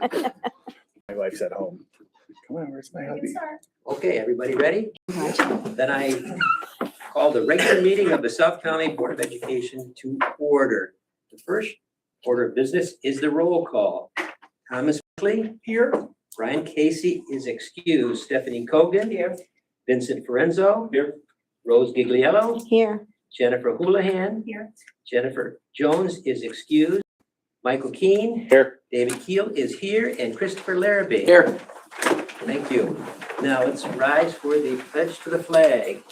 My wife's at home. Come on, where's my hubby? Okay, everybody ready? Then I call the regular meeting of the South County Board of Education to order. The first order of business is the roll call. Thomas Buckley. Here. Brian Casey is excused. Stephanie Cogan. Here. Vincent Forenzo. Here. Rose Gigliello. Here. Jennifer Houlihan. Here. Jennifer Jones is excused. Michael Keane. Here. David Keel is here, and Christopher Larrabee. Here. Thank you. Now let's rise for the pledge to the flag.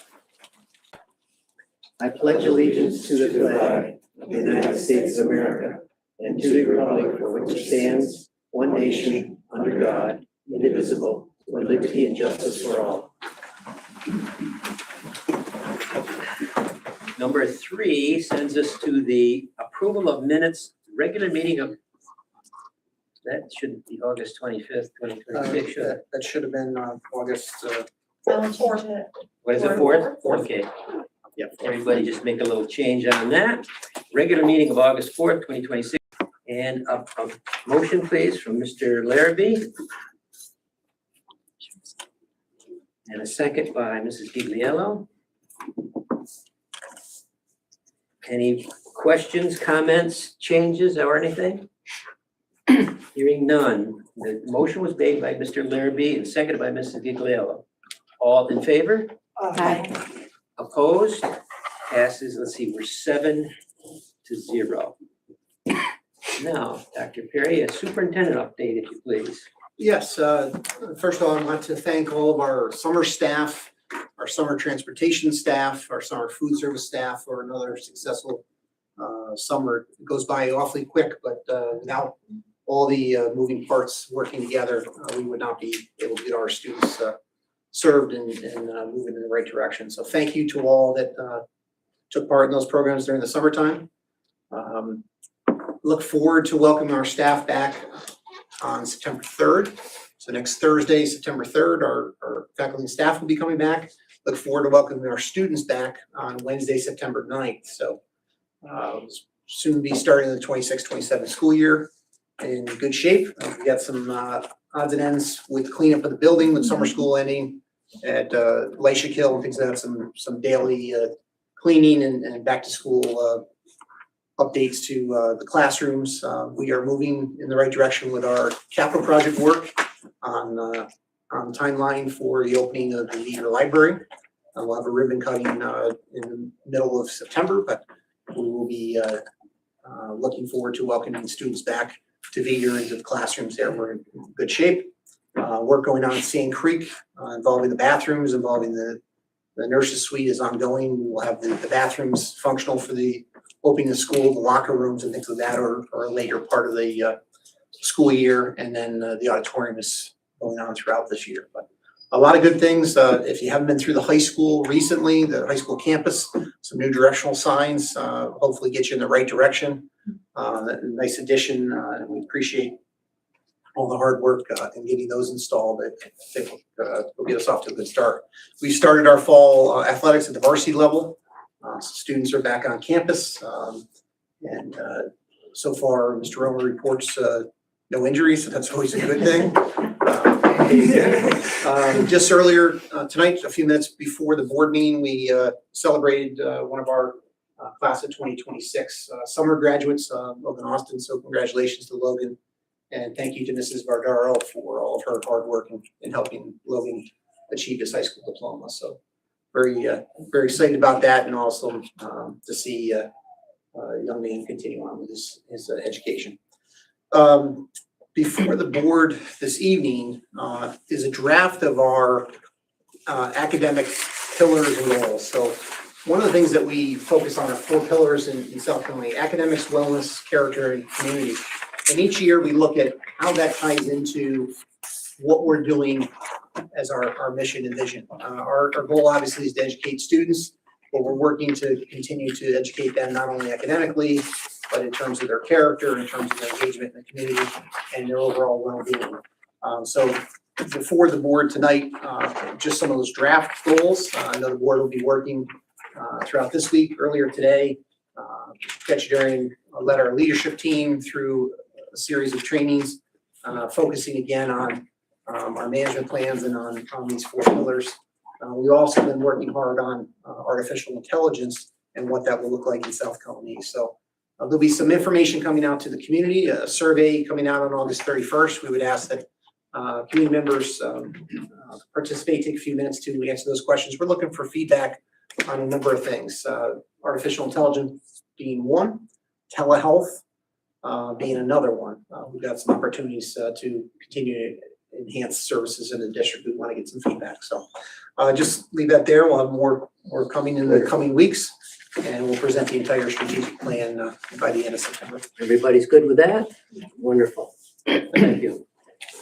I pledge allegiance to the flag of the United States of America and to the republic for which it stands, one nation, under God, indivisible, with liberty and justice for all. Number 3 sends us to the approval of minutes, regular meeting of, that should be August 25th, 2026. should That should have been August. What is it, 4th? Okay. Yep. Everybody just make a little change on that. Regular meeting of August 4th, 2026. And a motion, please, from Mr. Larrabee. And a second by Mrs. Gigliello. Any questions, comments, changes, or anything? Hearing none. The motion was made by Mr. Larrabee and seconded by Mrs. Gigliello. All in favor? Aye. Opposed? Passes, let's see, we're 7-0. Now, Dr. Perry, a superintendent update, if you please. Yes, first of all, I want to thank all of our summer staff, our summer transportation staff, our summer food service staff for another successful summer. It goes by awfully quick, but without all the moving parts working together, we would not be able to get our students served and moving in the right direction. So thank you to all that took part in those programs during the summertime. Look forward to welcoming our staff back on September 3rd. So next Thursday, September 3rd, our faculty and staff will be coming back. Look forward to welcoming our students back on Wednesday, September 9th. So soon be starting the 26-27 school year in good shape. We got some odds and ends with cleanup of the building with summer school ending at Glacier Hill and things like that, some daily cleaning and back to school updates to the classrooms. We are moving in the right direction with our capital project work on timeline for the opening of the Leader Library. We'll have a ribbon cutting in the middle of September, but we will be looking forward to welcoming students back to Vader into the classrooms there. We're in good shape. Work going on at Sand Creek involving the bathrooms, involving the nurses suite is ongoing. We will have the bathrooms functional for the opening the school, the locker rooms and things like that, or a later part of the school year. And then the auditorium is going on throughout this year. But a lot of good things. If you haven't been through the high school recently, the high school campus, some new directional signs, hopefully get you in the right direction. Nice addition. And we appreciate all the hard work in getting those installed. I think will get us off to a good start. We started our fall athletics at the varsity level. Students are back on campus. And so far, Mr. Romer reports no injuries, so that's always a good thing. Just earlier tonight, a few minutes before the board meeting, we celebrated one of our class of 2026 summer graduates, Logan Austin. So congratulations to Logan. And thank you to Mrs. Vardaro for all of her hard work in helping Logan achieve his high school diploma. So very excited about that, and also to see a young man continue on with his education. Before the board this evening is a draft of our academic pillars and goals. So one of the things that we focus on are 4 pillars in South Carolina: academics, wellness, character, and community. And each year we look at how that ties into what we're doing as our mission and vision. Our goal obviously is to educate students, but we're working to continue to educate them not only academically, but in terms of their character, in terms of their engagement in the community, and their overall well-being. So before the board tonight, just some of those draft goals. I know the board will be working throughout this week. Earlier today, Ketch Darian led our leadership team through a series of trainings focusing again on our management plans and on these 4 pillars. We've also been working hard on artificial intelligence and what that will look like in South Colony. So there'll be some information coming out to the community, a survey coming out on August 31st. We would ask that community members participate, take a few minutes to answer those questions. We're looking for feedback on a number of things, artificial intelligence being one, telehealth being another one. We've got some opportunities to continue to enhance services in the district. We want to get some feedback. So just leave that there. We'll have more coming in the coming weeks, and we'll present the entire strategic plan by the end of September. Everybody's good with that? Wonderful. Thank you.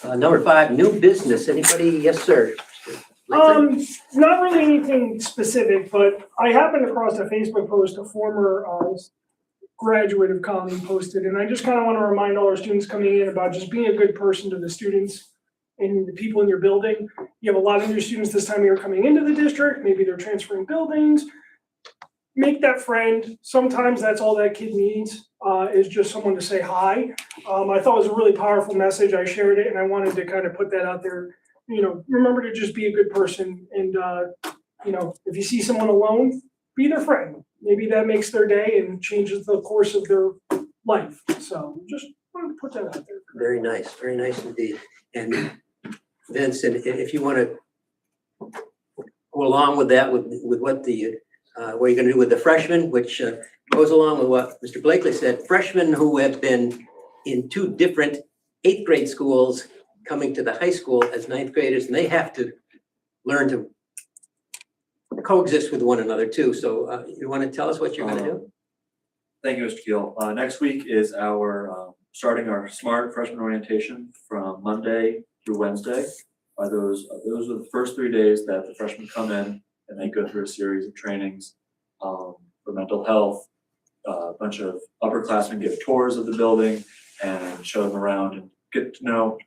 Number 5, new business. Anybody? Yes, sir. Not really anything specific, but I happened across a Facebook post a former graduate of Colony posted, and I just kind of want to remind all our students coming in about just being a good person to the students and the people in your building. You have a lot of new students this time of year coming into the district. Maybe they're transferring buildings. Make that friend. Sometimes that's all that kid needs is just someone to say hi. I thought it was a really powerful message. I shared it, and I wanted to kind of put that out there. You know, remember to just be a good person, and you know, if you see someone alone, be their friend. Maybe that makes their day and changes the course of their life. So just wanted to put that out there. Very nice indeed. And Vincent, if you want to go along with that, with what the what you're going to do with the freshmen, which goes along with what Mr. Blakely said, freshmen who have been in 2 different 8th grade schools coming to the high school as 9th graders, and they have to learn to coexist with one another too. So you want to tell us what you're going to do? Thank you, Mr. Keel. Next week is our starting our SMART freshman orientation from Monday through Wednesday. Those are the first 3 days that the freshmen come in and they go through a series of trainings for mental health. A bunch of upperclassmen give tours of the building and show them around and get to know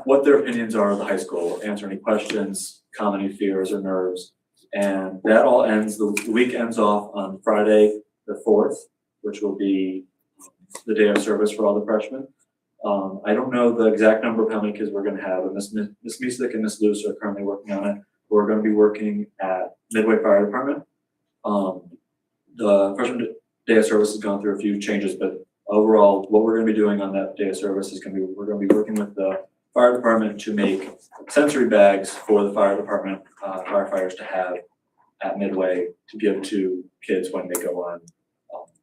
what their opinions are of the high school, answer any questions, calm any fears or nerves. And that all ends, the week ends off on Friday the 4th, which will be the day of service for all the freshmen. I don't know the exact number of how many kids we're going to have, but Ms. Misik and Ms. Luce are currently working on it. We're going to be working at Midway Fire Department. The freshman day of service has gone through a few changes, but overall, what we're going to be doing on that day of service is we're going to be working with the fire department to make sensory bags for the fire department firefighters to have at Midway to give to kids when they go on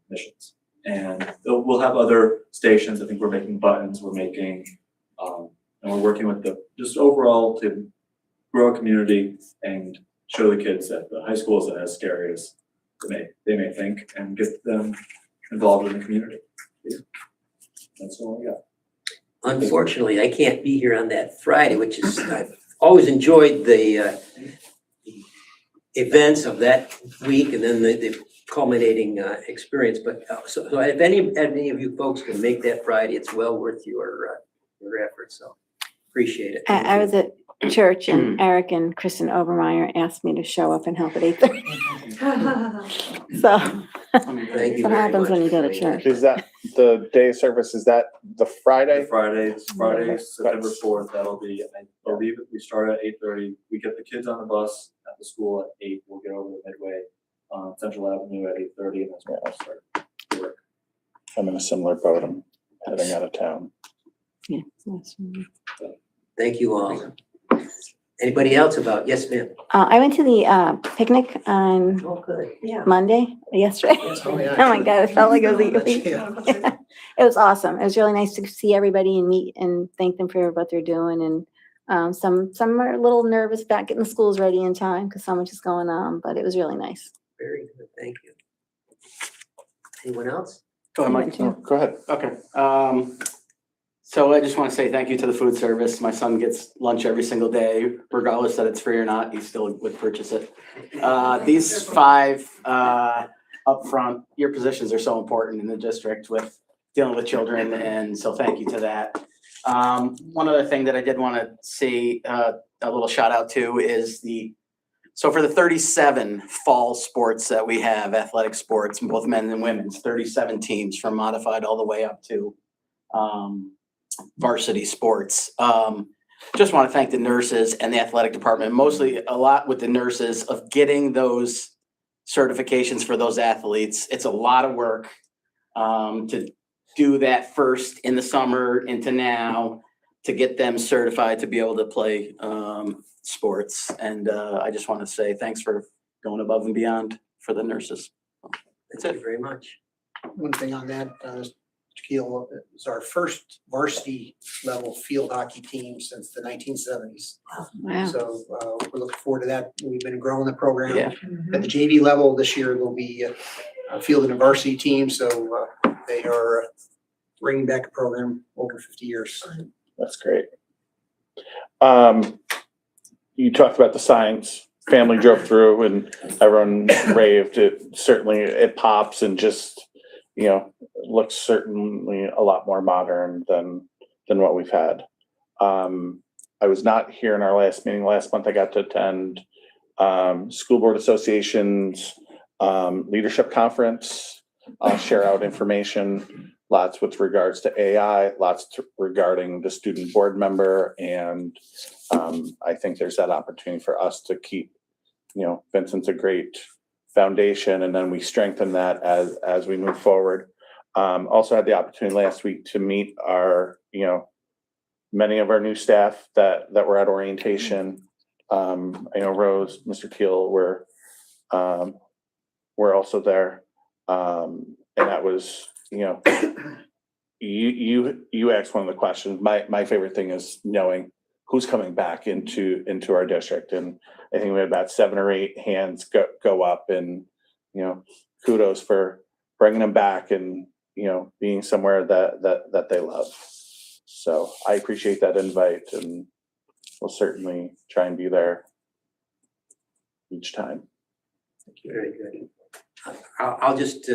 missions. And we'll have other stations. I think we're making buttons, we're making, and we're working with just overall to grow a community and show the kids that the high school isn't as scary as they may think, and get them involved in the community. That's all I got. Unfortunately, I can't be here on that Friday, which is, I've always enjoyed the events of that week and then the culminating experience. But so if any of you folks can make that Friday, it's well worth your efforts. So appreciate it. I was at church and Eric and Kristen Obermeyer asked me to show up and help at 8:30. So Thank you what very happens much when you go to for doing church? Is that the day of service? Is that the Friday? Friday, Okay. September 4th, that'll be, I believe we start at 8:30. We get the kids on the bus at the school at 8. We'll get over to Midway on Central Avenue at 8:30, and that's when we'll start work. I'm in a similar boat. I'm heading out of town. Yeah, that's right. Thank you all. Anybody else about? Yes, ma'am. I went to the picnic on Oh, good. Yeah. yesterday. Oh, yeah. Oh my God, it felt like it was a week. Yeah. It was awesome. It was really nice to see everybody and meet and thank them for what they're doing. And some are a little nervous about getting the schools ready in time because so much is going on, but it was really nice. Very good. Thank you. Anyone else? Go ahead, Mike. Yeah. Go ahead. Okay. So I just want to say thank you to the food service. My son gets lunch every single day, regardless that it's free or not, he still would purchase it. These 5 up front, your positions are so important in the district with dealing with children, and so thank you to that. One other thing that I did want to say a little shout out to is so for the 37 fall sports that we have, athletic sports, both men and women's, 37 teams from modified all the way up to varsity sports. Just want to thank the nurses and the athletic department, mostly a lot with the nurses of getting those certifications for those athletes. It's a lot of work to do that first in the summer into now to get them certified to be able to play sports. And I just want to say thanks for going above and beyond for the nurses. That's Thank it. you very much. One thing on that, Shaquille, it was our first varsity level field hockey team since the 1970s. Wow. So we're looking forward to that. We've been growing the program. Yeah. At the JV level this year, there'll be a field and a varsity team. So they are bringing back a program over 50 years. That's great. You talked about the signs. Family drove through and everyone raved. It pops and just, looks certainly a lot more modern than what we've had. I was not here in our last meeting last month. I got to attend School Board Association's leadership conference, share out information, lots with regards to AI, regarding the student board member. And I think there's that opportunity for us to keep, Vincent's a great foundation, and then we strengthen that as we move forward. Also had the opportunity last week to meet our, many of our new staff that were at orientation. I know Rose, Mr. Keel were also there. And that was, you asked one of the questions. My favorite thing is knowing who's coming back into our district. And I think we had about 7 or 8 hands go up, and, kudos for bringing them back and, being somewhere that they love. So I appreciate that invite, and we'll certainly try and be there each time. Very good. I'll just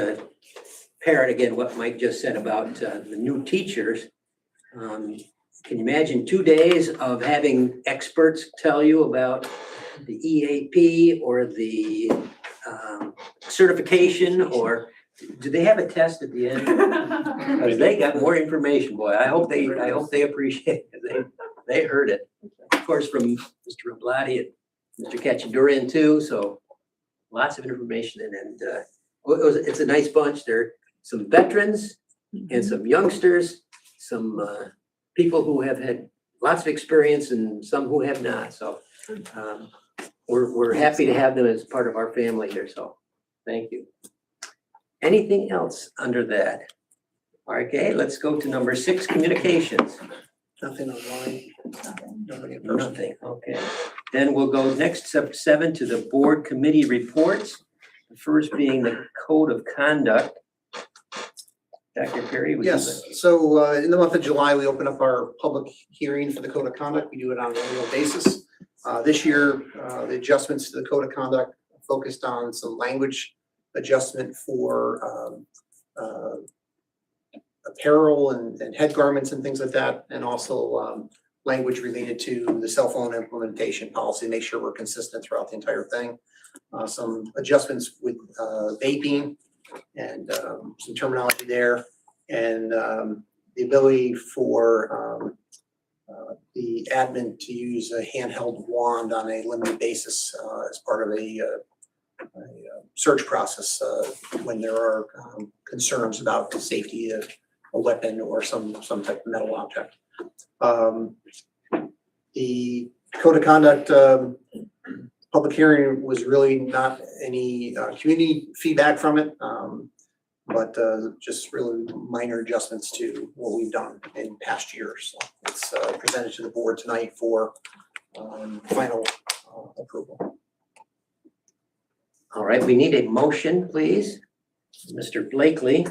parrot again what Mike just said about the new teachers. Can you imagine 2 days of having experts tell you about the EAP or the certification, or do they have a test at the end? Because they got more information, boy. I hope they appreciate it. They heard it, of course, from Mr. Rablati and Mr. Cacciadorian too. So lots of information, and it's a nice bunch. There are some veterans and some youngsters, some people who have had lots of experience and some who have not. So we're happy to have them as part of our family here. So thank you. Anything else under that? Okay, let's go to number 6, communications. Nothing online. Nobody in person. Nothing, okay. Then we'll go next, 7, to the board committee reports. The first being the code of conduct. Dr. Perry, would you Yes, like- so in the month of July, we open up our public hearing for the code of conduct. We do it on an annual basis. This year, the adjustments to the code of conduct focused on some language adjustment for apparel and head garments and things like that, and also language related to the cell phone implementation policy, make sure we're consistent throughout the entire thing. Some adjustments with vaping and some terminology there, and the ability for the admin to use a handheld wand on a limited basis as part of a search process when there are concerns about the safety of a weapon or some type of metal object. The code of conduct public hearing was really not any community feedback from it, but just really minor adjustments to what we've done in past years. So it's presented to the board tonight for final approval. All right, we need a motion, please. Mr. Blakely.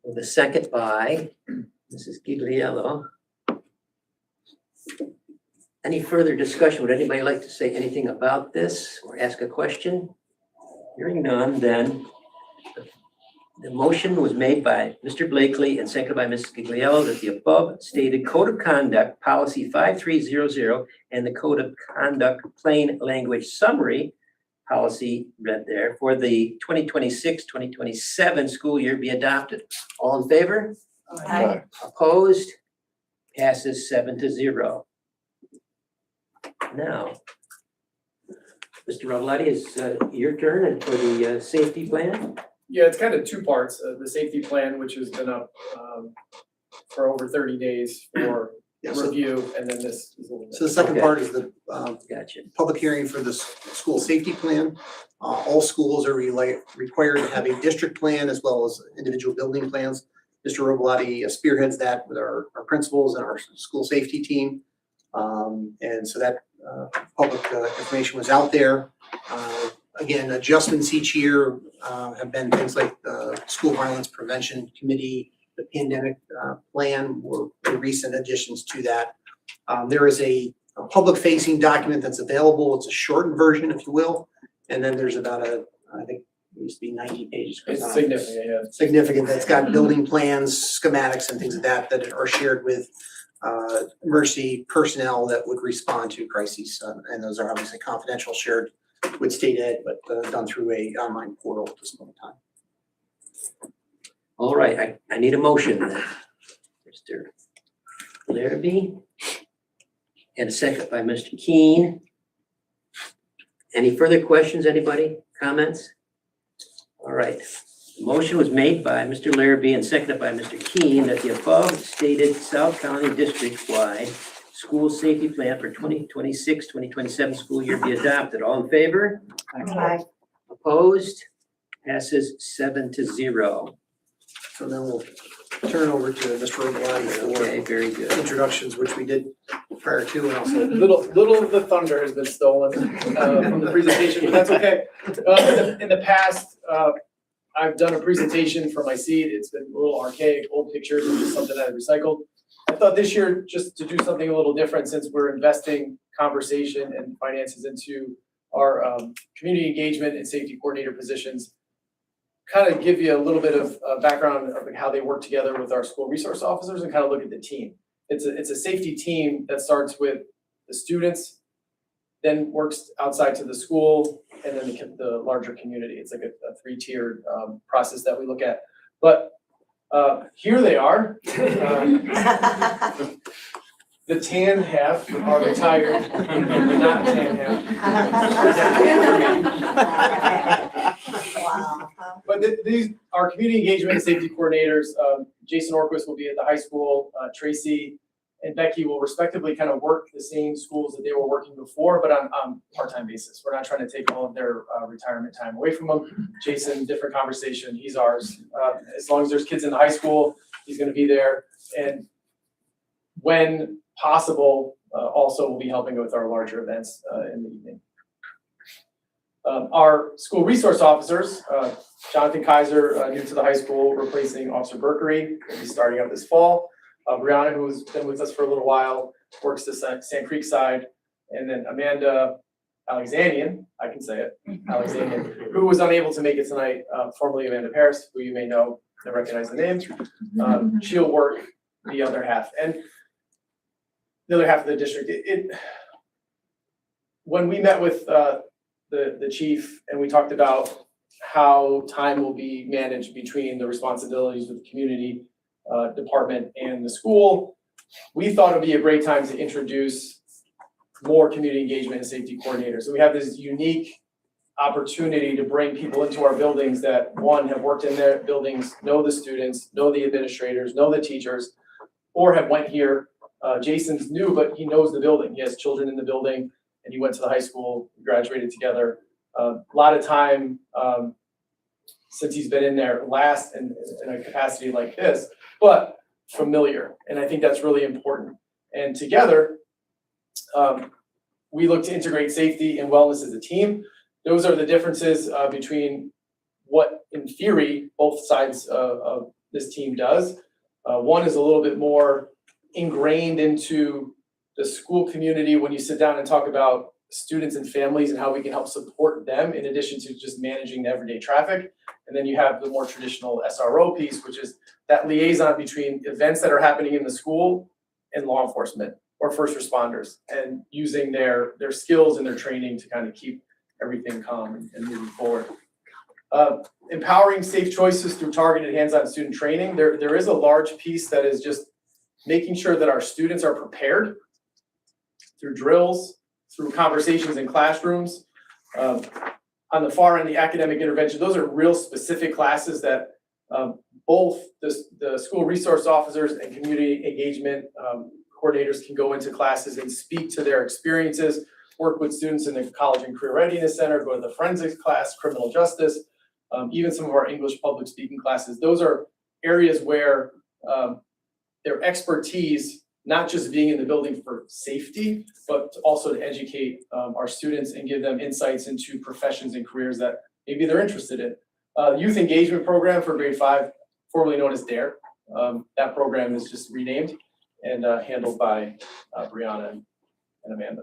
With a second by Mrs. Gigliello. Any further discussion? Would anybody like to say anything about this or ask a question? Hearing none, then the motion was made by Mr. Blakely and seconded by Mrs. Gigliello that the above stated code of conduct policy 5300 and the code of conduct plain language summary policy read there for the 2026-2027 school year be adopted. All in favor? Aye. Opposed? Passes 7-0. Now, Mr. Ravaletti, it's your turn and for the safety plan. Yeah, it's kind of two parts. The safety plan, which has been up for over 30 days for Yeah, so, review, and then this is a little bit. so the second Okay. part is the Gotcha. public hearing for the school safety plan. All schools are required to have a district plan as well as individual building plans. Mr. Robolati spearheads that with our principals and our school safety team. And so that public information was out there. Again, adjustments each year have been things like the School Violence Prevention Committee, the pandemic plan were recent additions to that. There is a public-facing document that's available. It's a shortened version, if you will. And then there's about I think it used to be 90 pages. It's significant, yeah. Significant, that's got building plans, schematics and things like that that are shared with emergency personnel that would respond to crises. And those are obviously confidential, shared with state ed, but done through a online portal at this moment in time. All right, I need a motion then. Mr. Larrabee. And a second by Mr. Keene. Any further questions, anybody? Comments? All right. The motion was made by Mr. Larrabee and seconded by Mr. Keene that the above stated South County district-wide school safety plan for 2026-2027 school year be adopted. All in favor? Aye. Opposed? Passes 7-0. So then we'll turn over to Mr. Robolati Okay, for very good. introductions, which we did prior to, and also Little of the thunder has been stolen from the presentation, but that's okay. In the past, I've done a presentation for my seat. It's been a little archaic, old pictures, and just something I recycled. I thought this year, just to do something a little different, since we're investing conversation and finances into our community engagement and safety coordinator positions, kind of give you a little bit of background of how they work together with our school resource officers and kind of look at the team. It's a safety team that starts with the students, then works outside to the school, and then the larger community. It's like a three-tiered process that we look at. But here they are. The tan half are retired, the not tan half. Wow. But these are community engagement and safety coordinators. Jason Orquist will be at the high school. Tracy and Becky will respectively kind of work the same schools that they were working before, but on part-time basis. We're not trying to take all of their retirement time away from them. Jason, different conversation. He's ours. As long as there's kids in the high school, he's going to be there. And when possible, also will be helping with our larger events in the evening. Our school resource officers, Jonathan Kaiser, new to the high school, replacing Officer Berkery, will be starting out this fall. Brianna, who's been with us for a little while, works the Sand Creek side. And then Amanda Alexanian, I can say it, Alexanian, who was unable to make it tonight, formerly Amanda Paris, who you may know and recognize the name. She'll work the other half. And the other half of the district, when we met with the chief and we talked about how time will be managed between the responsibilities of the community department and the school, we thought it would be a great time to introduce more community engagement and safety coordinators. So we have this unique opportunity to bring people into our buildings that, one, have worked in their buildings, know the students, know the administrators, know the teachers, or have went here. Jason's new, but he knows the building. He has children in the building, and he went to the high school, graduated together. A lot of time since he's been in there last in a capacity like this, but familiar. And I think that's really important. And together, we look to integrate safety and wellness as a team. Those are the differences between what, in theory, both sides of this team does. One is a little bit more ingrained into the school community when you sit down and talk about students and families and how we can help support them in addition to just managing the everyday traffic. And then you have the more traditional SRO piece, which is that liaison between events that are happening in the school and law enforcement or first responders, and using their skills and their training to kind of keep everything calm and moving forward. Empowering safe choices through targeted hands-on student training. There is a large piece that is just making sure that our students are prepared through drills, through conversations in classrooms. On the far end, the academic intervention, those are real specific classes that both the school resource officers and community engagement coordinators can go into classes and speak to their experiences, work with students in the College and Career Readiness Center, go to the forensics class, criminal justice, even some of our English public speaking classes. Those are areas where their expertise, not just being in the building for safety, but also to educate our students and give them insights into professions and careers that maybe they're interested in. Youth engagement program for grade 5, formerly known as DARE. That program is just renamed and handled by Brianna and Amanda.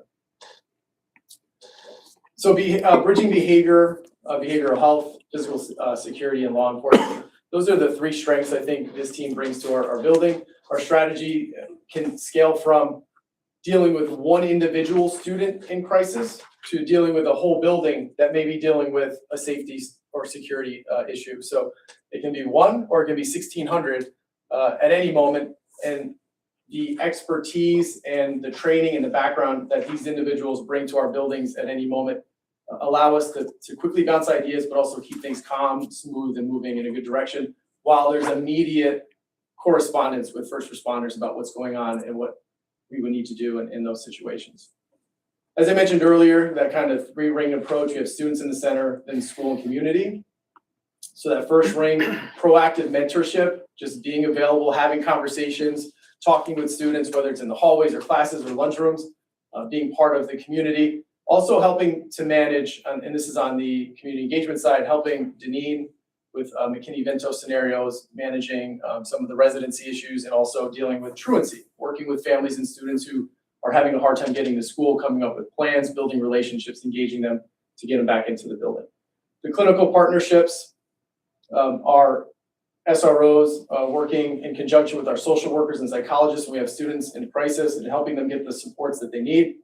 So bridging behavioral health, physical security, and law enforcement. Those are the 3 strengths I think this team brings to our building. Our strategy can scale from dealing with one individual student in crisis to dealing with a whole building that may be dealing with a safety or security issue. So it can be 1 or it can be 1,600 at any moment. And the expertise and the training and the background that these individuals bring to our buildings at any moment allow us to quickly bounce ideas, but also keep things calm, smooth, and moving in a good direction while there's immediate correspondence with first responders about what's going on and what we would need to do in those situations. As I mentioned earlier, that kind of 3-ring approach, we have students in the center, then school and community. So that first ring, proactive mentorship, just being available, having conversations, talking with students, whether it's in the hallways or classes or lunchrooms, being part of the community. Also helping to manage, and this is on the community engagement side, helping Deneen with McKinney-Vento scenarios, managing some of the residency issues, and also dealing with truancy, working with families and students who are having a hard time getting to school, coming up with plans, building relationships, engaging them to get them back into the building. The clinical partnerships are SROs working in conjunction with our social workers and psychologists. We have students in crisis and helping them get the supports that they need.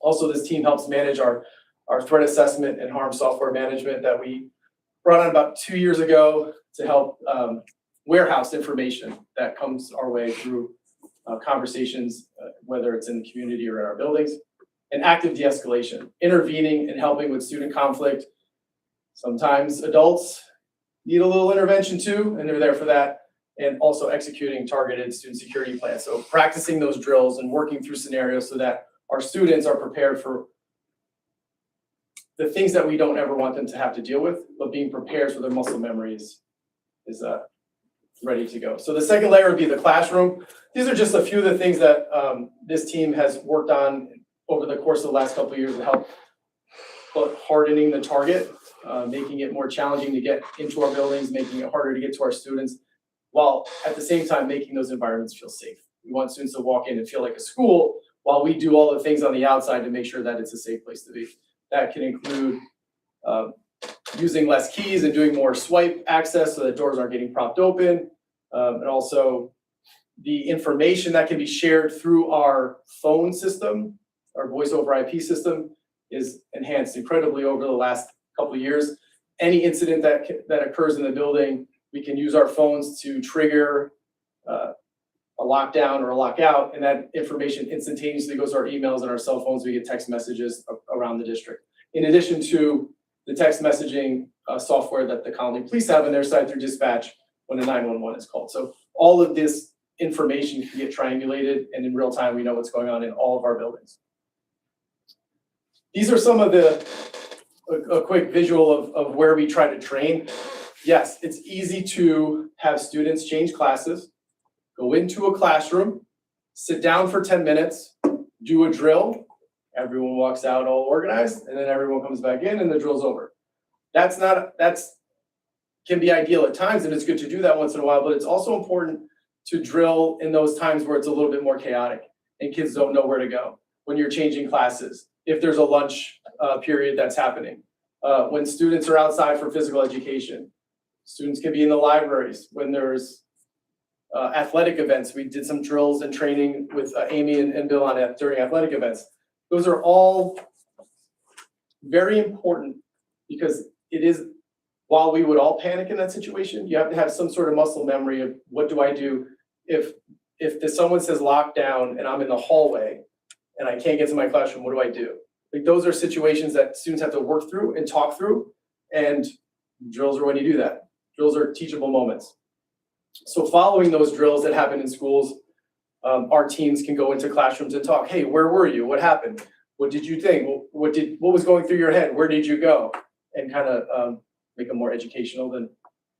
Also, this team helps manage our threat assessment and harm software management that we brought on about 2 years ago to help warehouse information that comes our way through conversations, whether it's in the community or in our buildings. And active de-escalation, intervening and helping with student conflict. Sometimes adults need a little intervention too, and they're there for that. And also executing targeted student security plans. So practicing those drills and working through scenarios so that our students are prepared for the things that we don't ever want them to have to deal with, but being prepared so their muscle memory is ready to go. So the second layer would be the classroom. These are just a few of the things that this team has worked on over the course of the last couple of years to help hardening the target, making it more challenging to get into our buildings, making it harder to get to our students, while at the same time making those environments feel safe. We want students to walk in and feel like a school while we do all the things on the outside to make sure that it's a safe place to be. That can include using less keys and doing more swipe access so that doors aren't getting propped open. And also the information that can be shared through our phone system, our voice over IP system, is enhanced incredibly over the last couple of years. Any incident that occurs in the building, we can use our phones to trigger a lockdown or a lockout, and that information instantaneously goes to our emails and our cell phones. We get text messages around the district. In addition to the text messaging software that the Colony Police have on their side through dispatch when a 911 is called. So all of this information can get triangulated, and in real time, we know what's going on in all of our buildings. These are some of a quick visual of where we try to train. Yes, it's easy to have students change classes, go into a classroom, sit down for 10 minutes, do a drill, everyone walks out all organized, and then everyone comes back in and the drill's over. That's can be ideal at times, and it's good to do that once in a while, but it's also important to drill in those times where it's a little bit more chaotic and kids don't know where to go. When you're changing classes, if there's a lunch period that's happening, when students are outside for physical education, students can be in the libraries. When there's athletic events, we did some drills and training with Amy and Bill on it during athletic events. Those are all very important because it is while we would all panic in that situation, you have to have some sort of muscle memory of what do I do if someone says lockdown and I'm in the hallway and I can't get to my classroom, what do I do? Like those are situations that students have to work through and talk through, and drills are when you do that. Drills are teachable moments. So following those drills that happen in schools, our teams can go into classrooms and talk, hey, where were you? What happened? What did you think? What was going through your head? Where did you go? And kind of make them more educational than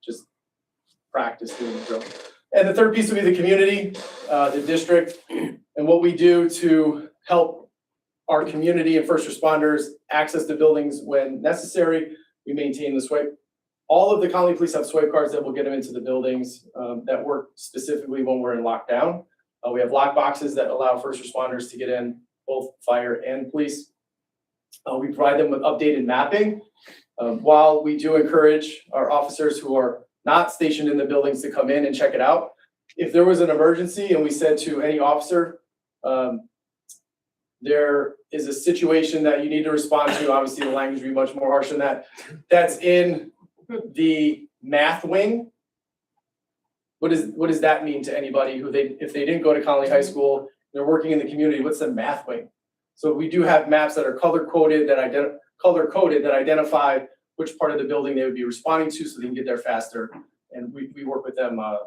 just practice doing the drill. And the third piece would be the community, the district, and what we do to help our community and first responders access the buildings when necessary. We maintain the swipe. All of the Conley Police have swipe cards that will get them into the buildings that work specifically when we're in lockdown. We have lock boxes that allow first responders to get in, both fire and police. We provide them with updated mapping. While we do encourage our officers who are not stationed in the buildings to come in and check it out, if there was an emergency and we said to any officer, there is a situation that you need to respond to, obviously the language would be much more harsh than that, that's in the math wing. What does that mean to anybody if they didn't go to Conley High School, they're working in the community, what's the math wing? So we do have maps that are color coded that identify which part of the building they would be responding to so they can get there faster. And we work with them on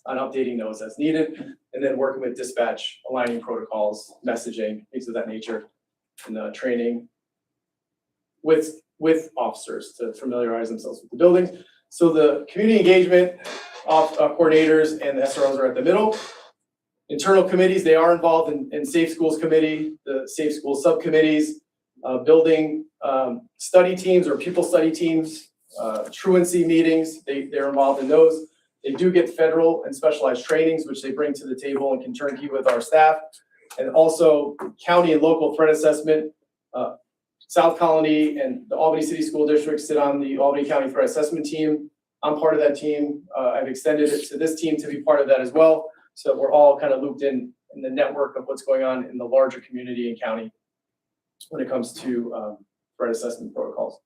updating those as needed, and then working with dispatch, aligning protocols, messaging, things of that nature, and training with officers to familiarize themselves with the buildings. So the community engagement coordinators and the SROs are at the middle. Internal committees, they are involved in Safe Schools Committee, the Safe Schools subcommittees, building study teams or pupil study teams, truancy meetings, they're involved in those. They do get federal and specialized trainings, which they bring to the table and can turnkey with our staff. And also county and local threat assessment. South Colony and the Albany City School District sit on the Albany County Threat Assessment Team. I'm part of that team. I've extended it to this team to be part of that as well. So we're all kind of looped in the network of what's going on in the larger community and county when it comes to threat assessment protocols.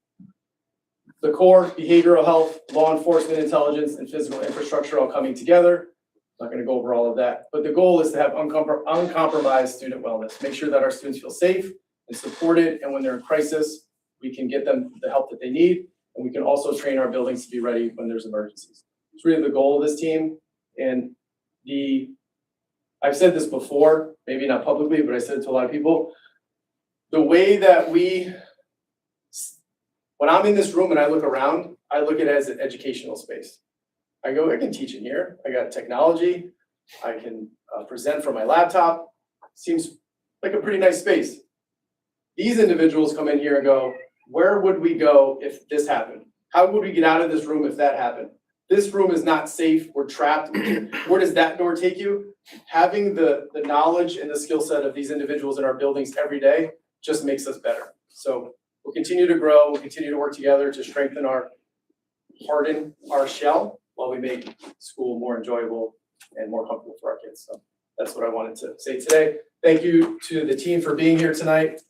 The core, behavioral health, law enforcement, intelligence, and physical infrastructure all coming together. I'm not going to go over all of that, but the goal is to have uncompromised student wellness, make sure that our students feel safe and supported, and when they're in crisis, we can get them the help that they need, and we can also train our buildings to be ready when there's emergencies. It's really the goal of this team, and I've said this before, maybe not publicly, but I said it to a lot of people. The way that when I'm in this room and I look around, I look at it as an educational space. I can teach in here. I got technology. I can present from my laptop. Seems like a pretty nice space. These individuals come in here and go, where would we go if this happened? How would we get out of this room if that happened? This room is not safe. We're trapped. Where does that door take you? Having the knowledge and the skill set of these individuals in our buildings every day just makes us better. So we'll continue to grow. We'll continue to work together to harden our shell while we make school more enjoyable and more comfortable for our kids. So that's what I wanted to say today. Thank you to the team for being here tonight.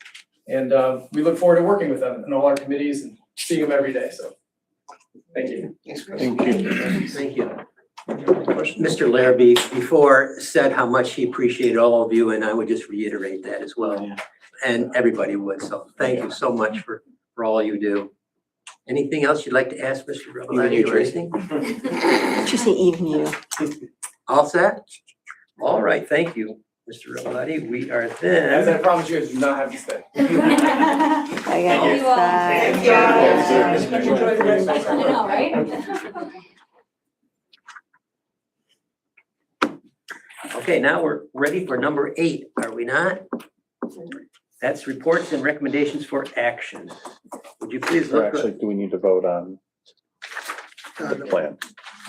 And we look forward to working with them and all our committees and seeing them every day. So thank you. Thanks, Chris. Thank you. Thank you. Mr. Larrabee before said how much he appreciated all of you, and I would just reiterate that as well. Yeah. And everybody would. So thank you so much for all you do. Anything else you'd like to ask Mr. Revelati or anything? Just say even you. All set? All right, thank you, Mr. Revelati. We are As then. I promised you, I do not have to stay. I got your side. I know, right? Okay, now we're ready for number 8, are we not? That's reports and recommendations for action. Would you please Or look? actually, do we need to vote on the plan?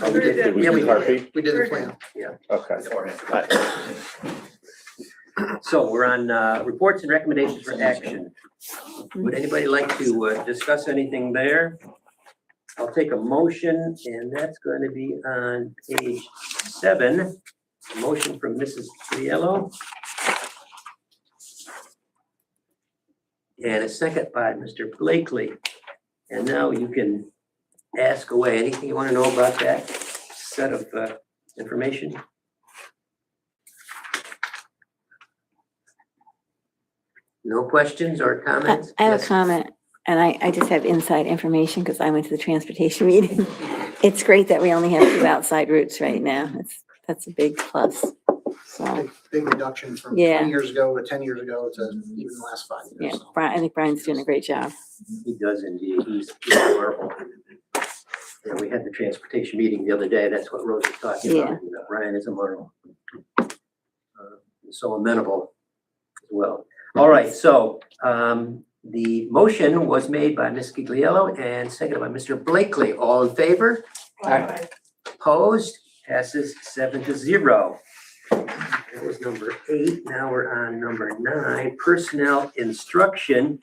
Oh, we did. Did we Yeah, do Harpy? We did the plan. Okay. So we're on reports and recommendations for action. Would anybody like to discuss anything there? I'll take a motion, and that's going to be on page 7. A motion from Mrs. Triello. And a second by Mr. Blakely. And now you can ask away. Anything you want to know about that set of information? No questions or comments? I have a Yes. comment, and I just have inside information because I went to the transportation meeting. It's great that we only have 2 outside routes right now. That's a big plus. So, Big reduction from Yeah. 20 years ago to 10 years ago to even the last 5 yeah, years. So. Brian, I think Brian's doing a great job. He does indeed. He's wonderful. And we had the transportation meeting the other day. That's what Rose was talking about. You know, Brian is a marvel. So amenable as well. All right, so the motion was made by Ms. Gigliello and seconded by Mr. Blakely. All in favor? Opposed? Passes 7-0. That was number 8. Now we're on number 9, personnel instruction,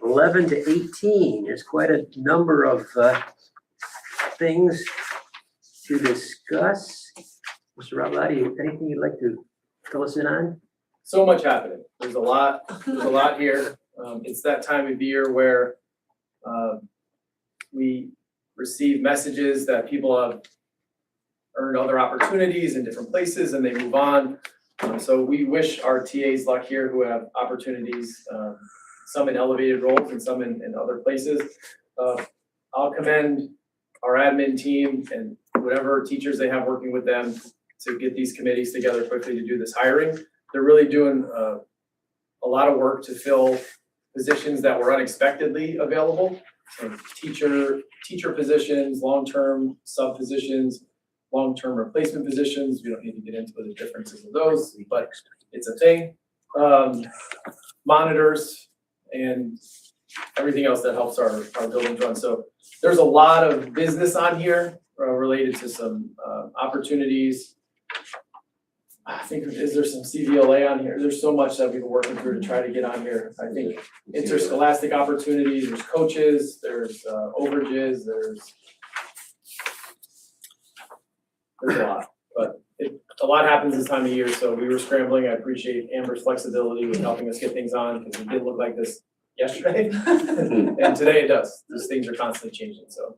11 to 18. There's quite a number of things to discuss. Mr. Rablati, anything you'd like to fill us in on? So much happening. There's a lot here. It's that time of year where we receive messages that people have earned other opportunities in different places and they move on. So we wish our TAs luck here who have opportunities, some in elevated roles and some in other places. I'll commend our admin team and whatever teachers they have working with them to get these committees together quickly to do this hiring. They're really doing a lot of work to fill positions that were unexpectedly available. So teacher positions, long-term sub positions, long-term replacement positions. We don't need to get into the differences of those, but it's a thing. Monitors and everything else that helps our buildings run. So there's a lot of business on here related to some opportunities. I think, is there some CVLA on here? There's so much that we've been working through to try to get on here. I think interscholastic opportunities, there's coaches, there's overages, there's a lot, but a lot happens this time of year, so we were scrambling. I appreciate Amber's flexibility with helping us get things on, because it didn't look like this yesterday. And today it does. These things are constantly changing, so.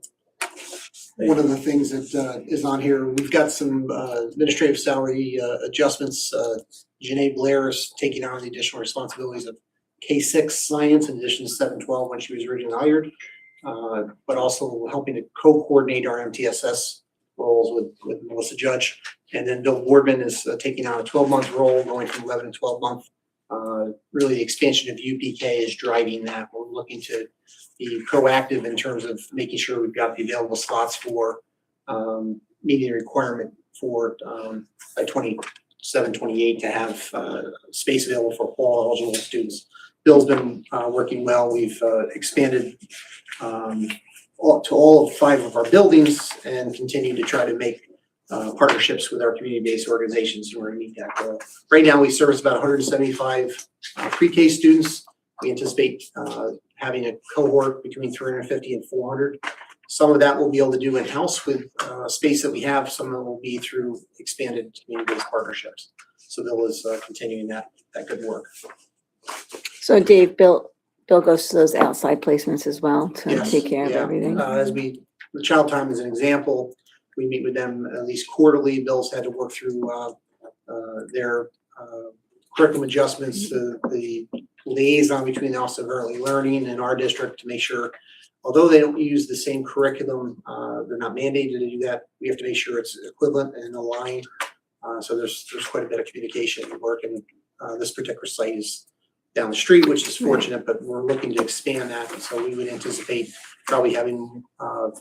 One of the things that is on here, we've got some administrative salary adjustments. Janae Blair is taking on the additional responsibilities of K-6 science in addition to 712 when she was originally hired, but also helping to co-coordinate our MTSS roles with Melissa Judge. And then Bill Boardman is taking on a 12-month role, going from 11 to 12 month. Really the expansion of UPK is driving that. We're looking to be proactive in terms of making sure we've got the available slots for meeting the requirement for by 27, 28 to have space available for all eligible students. Bill's been working well. We've expanded to all 5 of our buildings and continue to try to make partnerships with our community-based organizations in order to meet that goal. Right now, we service about 175 pre-K students. We anticipate having a cohort between 350 and 400. Some of that we'll be able to do in-house with space that we have. Some of it will be through expanded community-based partnerships. So Bill is continuing that good work. So Dave, Bill goes to those outside placements as well to Yes, take care of yeah. everything. The Child Time is an example. We meet with them at least quarterly. Bill's had to work through their curriculum adjustments, the liaison between the Office of Early Learning and our district to make sure, although they don't use the same curriculum, they're not mandated to do that. We have to make sure it's equivalent and aligned. So there's quite a bit of communication and work, and this particular site is down the street, which is fortunate, but we're looking to expand that. And so we would anticipate probably having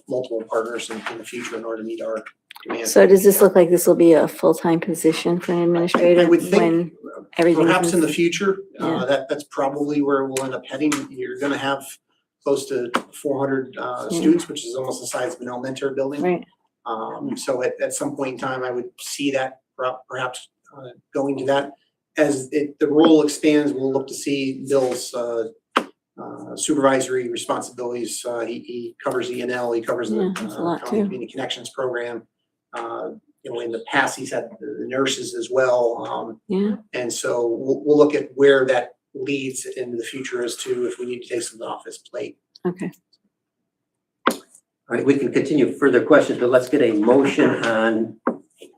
multiple partners in the future in order to meet our demand. So does this look like this will be a full-time position for an administrator I would think when everything's perhaps in the future, Yeah. that's probably where we'll end up heading. You're gonna have close to 400 students, which is almost the size of an elementary building. right? So at some point in time, I would see that perhaps going to that. As the role expands, we'll look to see Bill's supervisory responsibilities. He covers E&L, he covers the That's a lot County too. Community Connections program. In the past, he's had the nurses as well. Yeah. And so we'll look at where that leads into the future as to if we need to take something off his plate. Okay. All right, we can continue further questions, but let's get a motion on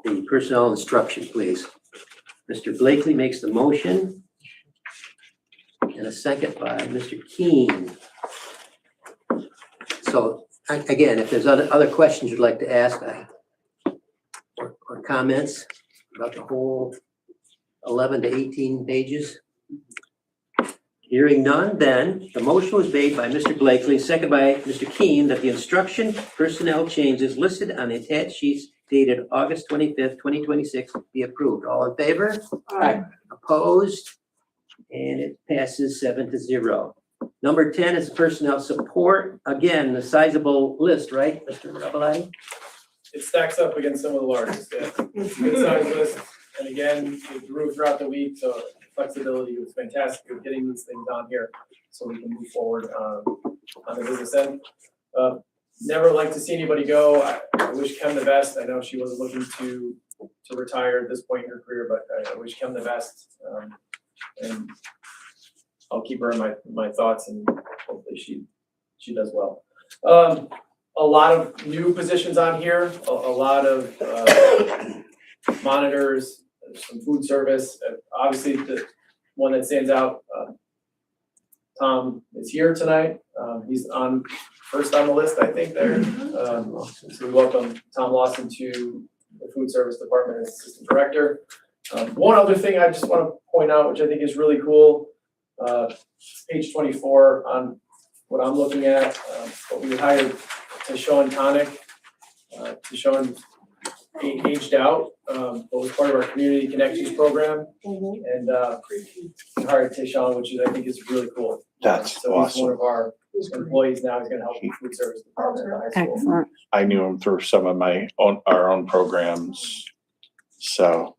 the personnel instruction, please. Mr. Blakely makes the motion. And a second by Mr. Keen. So again, if there's other questions you'd like to ask or comments about the whole 11 to 18 pages? Hearing none, then the motion was made by Mr. Blakely, second by Mr. Keen, that the instruction personnel changes listed on the attached sheets dated August 25th, 2026 be approved. All in favor? Aye. Opposed? And it passes 7-0. Number 10 is personnel support. Again, the sizable list, right, Mr. Rabalai? It stacks up against some of the largest, yeah. It's a good size list, and again, it grew throughout the week, so flexibility was fantastic with getting these things on here so we can move forward on the business end. Never like to see anybody go. I wish Kim the best. I know she wasn't looking to retire at this point in her career, but I wish Kim the best. And I'll keep her in my thoughts, and hopefully she does well. A lot of new positions on here, a lot of monitors, some food service. Obviously, the one that stands out, Tom is here tonight. He's first on the list, I think, there. So we welcome Tom Lawson to the food service department as assistant director. One other thing I just want to point out, which I think is really cool, page 24 on what I'm looking at, what we hired Tashawn Tonic. Tashawn aged out, but was part of our community connections program, and hired Tashawn, which I think is really cool. That's So he's awesome. one of our employees now. He's going to help the food service department at the high school. Excellent. I knew him through some of our own programs, so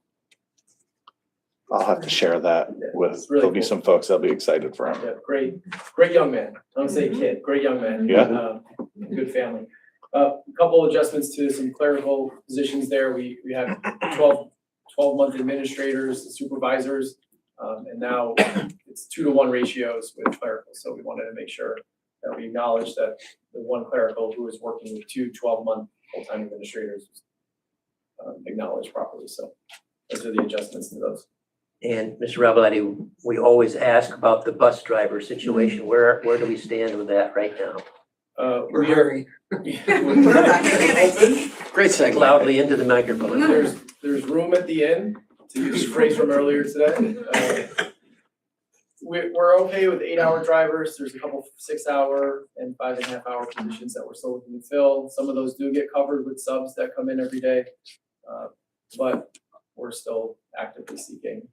I'll have to share that with, It's really there'll be cool. some folks that'll be excited for him. Yeah, great young man. I don't say kid, great young man. Yeah. Good family. A couple adjustments to some clerical positions there. We had 12-month administrators, supervisors, and now it's 2-to-1 ratios with clerical. So we wanted to make sure that we acknowledge that the one clerical who is working with 2 12-month full-time administrators acknowledged properly. So those are the adjustments to those. And Mr. Rabalai, we always ask about the bus driver situation. Where do we stand with that right now? We're We are hiring. Great segue. Loudly into the microphone. There's room at the end, to use a phrase from earlier today. We're okay with 8-hour drivers. There's a couple 6-hour and 5.5-hour positions that we're still looking to fill. Some of those do get covered with subs that come in every day. But we're still actively seeking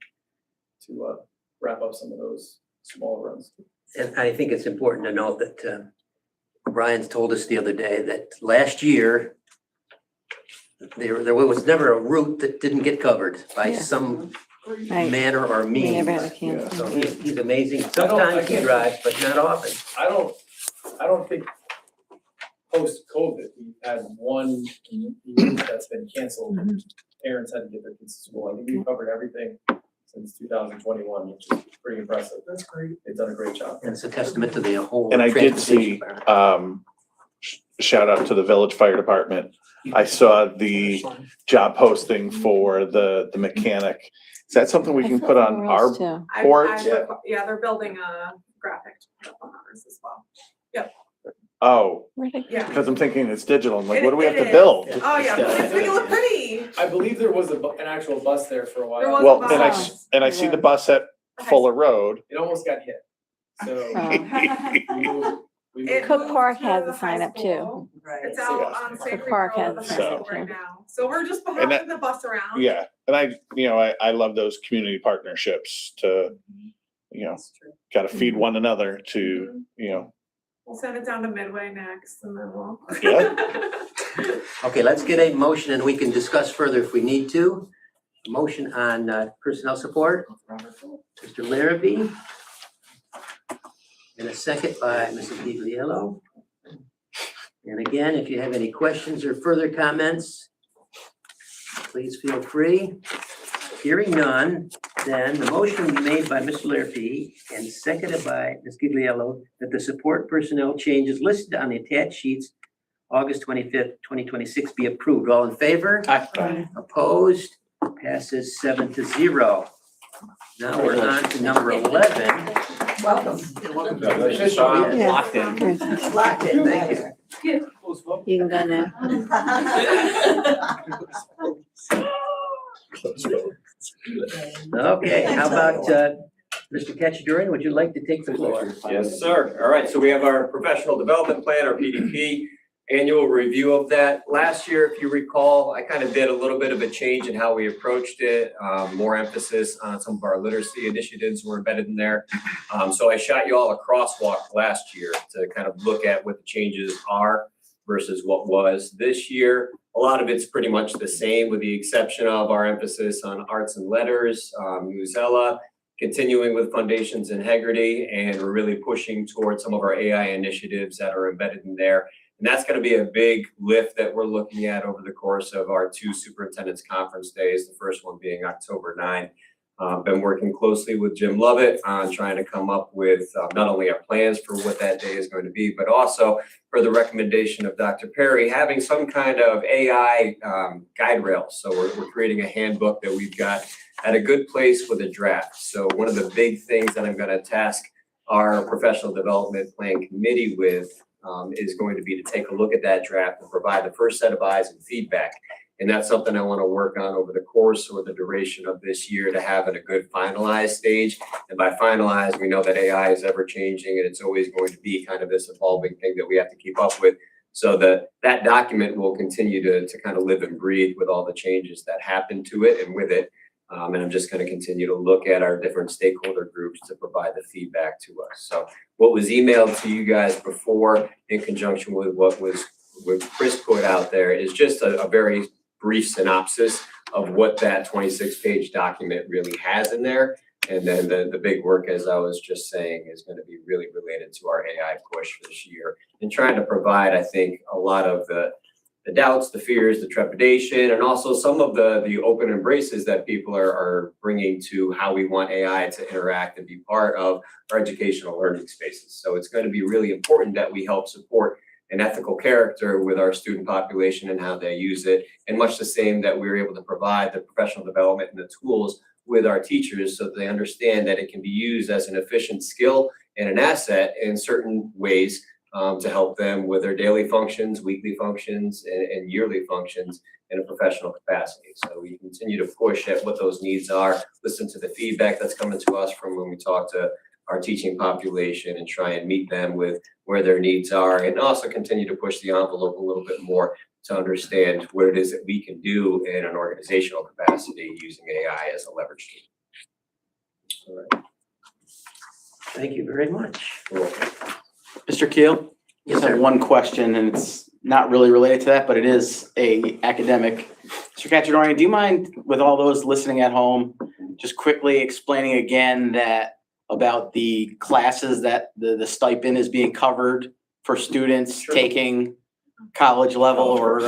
to wrap up some of those smaller runs. And I think it's important to note that Brian's told us the other day that last year, there was never a route that didn't get covered by Yeah. some Right. manner or We means. never had a cancel. So he's amazing. Sometimes he drives, but not often. I don't think post-COVID, we've had one route that's been canceled. Parents had to get their kids to school. I think we've covered everything since 2021, which is pretty impressive. That's great. They've done a great job. And it's a testament to the whole. And I did see, transportation shout out to the village fire department. I saw the job posting for the mechanic. Is that something we can put on our boards? Yeah, they're building a graphic on ours as well. Oh, Yeah. because I'm thinking it's digital. I'm like, It- what do we have it to is. build? Oh, yeah, but it's making it look pretty. I believe there was an actual bus there for a while. There was a Well, bus. and I see the bus at Fuller Road. It almost got hit. So Oh. we moved It it. Cook moved Park to has the a sign high up too. school. It's out Yeah. on Sacred Park Road, has the a high sign school up, right now. So we're just And behind the bus around. Yeah, and I love those community partnerships to, gotta feed one another to, We'll send it down to Midway next and then we'll. Okay, let's get a motion and we can discuss further if we need to. A motion on personnel support, Mr. Larrabee. And a second by Mrs. DiViello. And again, if you have any questions or further comments, please feel free. Hearing none, then the motion will be made by Mr. Larrabee and seconded by Ms. Gigliello that the support personnel changes listed on the attached sheets August 25th, 2026 be approved. All in favor? Aye. Opposed? Passes 7-0. Now we're on to number 11. Welcome. Yeah. Locked in. Locked in, thank you. You can go now. Okay, how about, Mr. Cacciatore, would you like to take the floor? Yes, sir. All right, so we have our professional development plan, our PDP, annual review of that. Last year, if you recall, I kind of did a little bit of a change in how we approached it, more emphasis on some of our literacy initiatives were embedded in there. So I shot you all a crosswalk last year to kind of look at what the changes are versus what was this year. A lot of it's pretty much the same with the exception of our emphasis on arts and letters, Musella, continuing with Foundations Integrity, and we're really pushing towards some of our AI initiatives that are embedded in there. And that's going to be a big lift that we're looking at over the course of our 2 superintendents conference days, the first one being October 9. Been working closely with Jim Lovett on trying to come up with not only our plans for what that day is going to be, but also for the recommendation of Dr. Perry, having some kind of AI guide rails. So we're creating a handbook that we've got at a good place with a draft. So one of the big things that I'm going to task our professional development plan committee with is going to be to take a look at that draft and provide the first set of eyes and feedback. And that's something I want to work on over the course or the duration of this year to have at a good finalized stage. And by finalized, we know that AI is ever changing and it's always going to be kind of this evolving thing that we have to keep up with. So that document will continue to kind of live and breathe with all the changes that happen to it and with it. And I'm just going to continue to look at our different stakeholder groups to provide the feedback to us. So what was emailed to you guys before in conjunction with what Chris put out there is just a very brief synopsis of what that 26-page document really has in there. And then the big work, as I was just saying, is going to be really related to our AI push this year and trying to provide, I think, a lot of the doubts, the fears, the trepidation, and also some of the open embraces that people are bringing to how we want AI to interact and be part of our educational learning spaces. So it's going to be really important that we help support an ethical character with our student population and how they use it, and much the same that we're able to provide the professional development and the tools with our teachers so that they understand that it can be used as an efficient skill and an asset in certain ways to help them with their daily functions, weekly functions, and yearly functions in a professional capacity. So we continue to push at what those needs are, listen to the feedback that's coming to us from when we talk to our teaching population and try and meet them with where their needs are, and also continue to push the envelope a little bit more to understand what it is that we can do in an organizational capacity using AI as a leverage tool. All right. Thank you very much. Mr. Keel? Yes, Just have sir. one question, and it's not really related to that, but it is a academic. Mr. Cacciatore, do you mind, with all those listening at home, just quickly explaining again that about the classes that the stipend is being covered for students Sure. taking college level or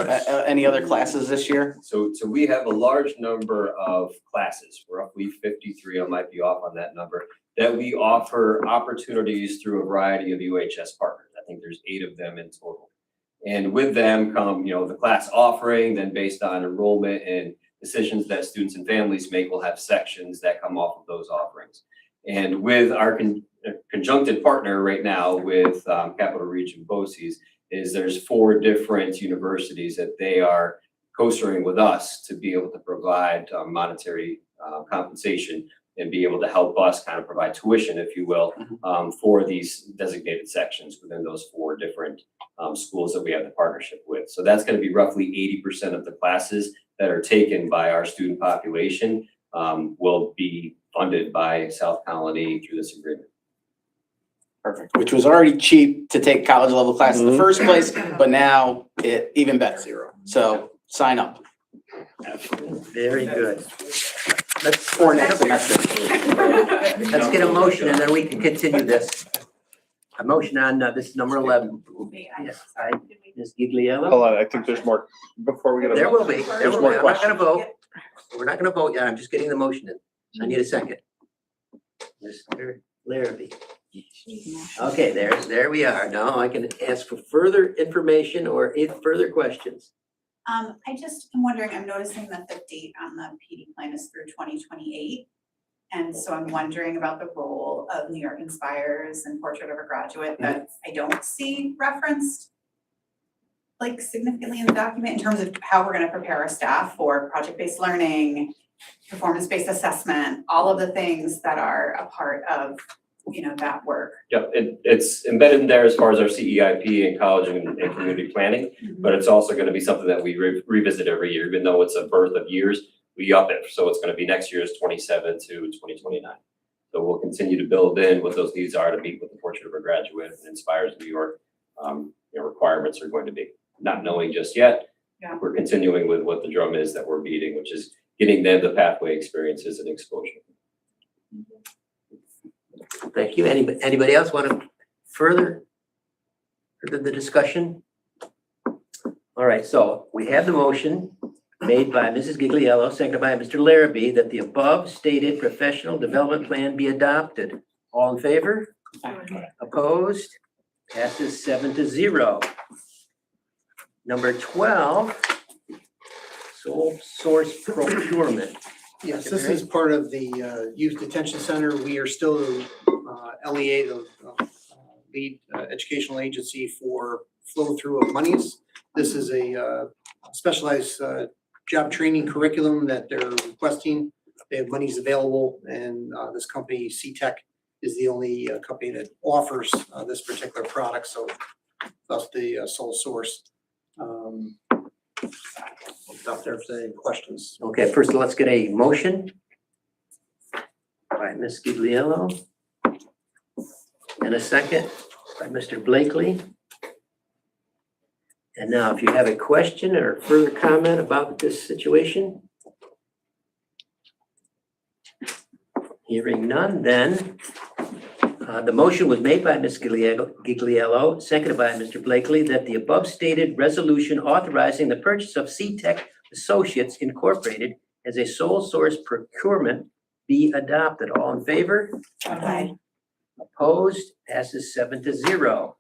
any other classes this year? So we have a large number of classes, roughly 53, I might be off on that number, that we offer opportunities through a variety of UHS partners. I think there's 8 of them in total. And with them come, the class offering, then based on enrollment and decisions that students and families make, we'll have sections that come off of those offerings. And with our conjuncted partner right now with Capital Region BOCES, is there's 4 different universities that they are co-serving with us to be able to provide monetary compensation and be able to help us kind of provide tuition, if you will, for these designated sections within those 4 different schools that we have the partnership with. So that's going to be roughly 80% of the classes that are taken by our student population will be funded by South Colony through this agreement. Perfect. Which was already cheap to take college level classes in the first place, but now it even better. So sign up. Very good. Let's For next semester. let's get a motion and then we can continue this. A motion on this is number 11. Yes, Ms. Gigliello. Hold on, I think there's more before we get. There will be. There's more I'm not gonna questions. vote. We're not gonna vote yet. I'm just getting the motion in. I need a second. Mr. Larrabee. Okay, there we are. Now I can ask for further information or if further questions. I just am wondering, I'm noticing that the date on the PD plan is through 2028. And so I'm wondering about the role of New York Inspires and Portrait of a Graduate that I don't see referenced like significantly in the document in terms of how we're gonna prepare our staff for project-based learning, performance-based assessment, all of the things that are a part of, you know, that work. Yep, it's embedded in there as far as our CEIP and college and community planning, but it's also gonna be something that we revisit every year, even though it's a birth of years, we up it, so it's gonna be next year's 27 to 2029. So we'll continue to build in what those needs are to meet with the Portrait of a Graduate and Inspires New York, requirements are going to be. Not knowing just yet, Yeah. we're continuing with what the drum is that we're beating, which is getting them the pathway experiences and exposure. Thank you. Anybody else want to further the discussion? All right, so we have the motion made by Mrs. Gigliello, seconded by Mr. Larrabee, that the above stated professional development plan be adopted. All in favor? Opposed? Passes 7-0. Number 12, sole source procurement. Yes, this is part of the Youth Detention Center. We are still LEA, the lead educational agency for flow through of monies. This is a specialized job training curriculum that they're requesting. They have monies available, and this company, CTEC, is the only company that offers this particular product, so that's the sole source. I'll stop there if there's any questions. Okay, first let's get a motion by Ms. Gigliello and a second by Mr. Blakely. And now if you have a question or further comment about this situation, hearing none, then the motion was made by Ms. Gigliello, seconded by Mr. Blakely, that the above stated resolution authorizing the purchase of CTEC Associates Incorporated as a sole source procurement be adopted. All in favor? Aye. Opposed? Passes 7-0.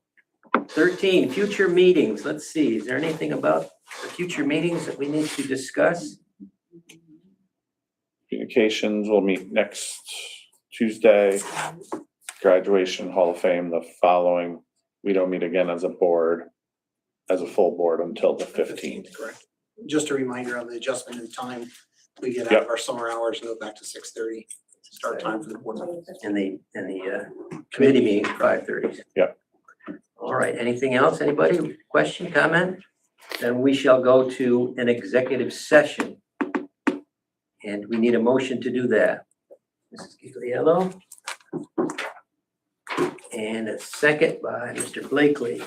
13, future meetings. Let's see, is there anything about the future meetings that we need to discuss? Communications will meet next Tuesday. Graduation Hall of Fame the following. We don't meet again as a board, as a full board until the 15th. Correct. Just a reminder of the adjustment in time. We get out of our summer hours and go back to 6:30, start time for the board. And the committee meeting, 5:30. Yep. All right, anything else? Anybody? Question, comment? Then we shall go to an executive session. And we need a motion to do that. Mrs. Gigliello. And a second by Mr. Blakely.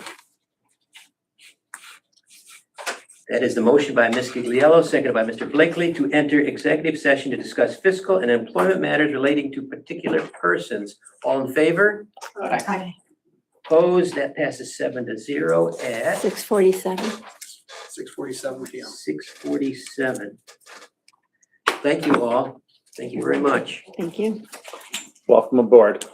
That is the motion by Ms. Gigliello, seconded by Mr. Blakely, to enter executive session to discuss fiscal and employment matters relating to particular persons. All in favor? Aye. Opposed? That passes 7-0 at 6:47. 6:47 p.m. 6:47. Thank you all. Thank you very much. Thank you. Welcome aboard.